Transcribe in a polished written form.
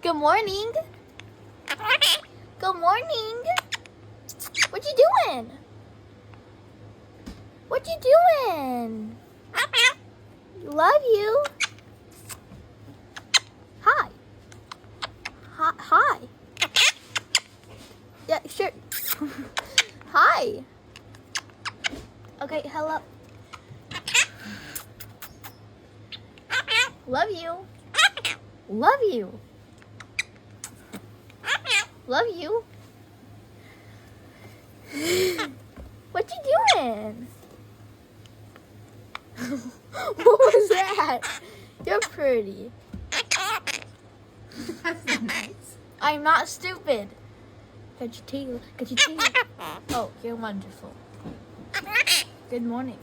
Good morning. Good morning. What you doing? What you doing? Love you. Hi. Hi. Yeah, sure. Hi. Okay, hello. Love you. Love you. Love you. What you doing? What was that? You're pretty. That's not nice. I'm not stupid. Got your tail. Got your tail. Oh, you're wonderful. Good morning.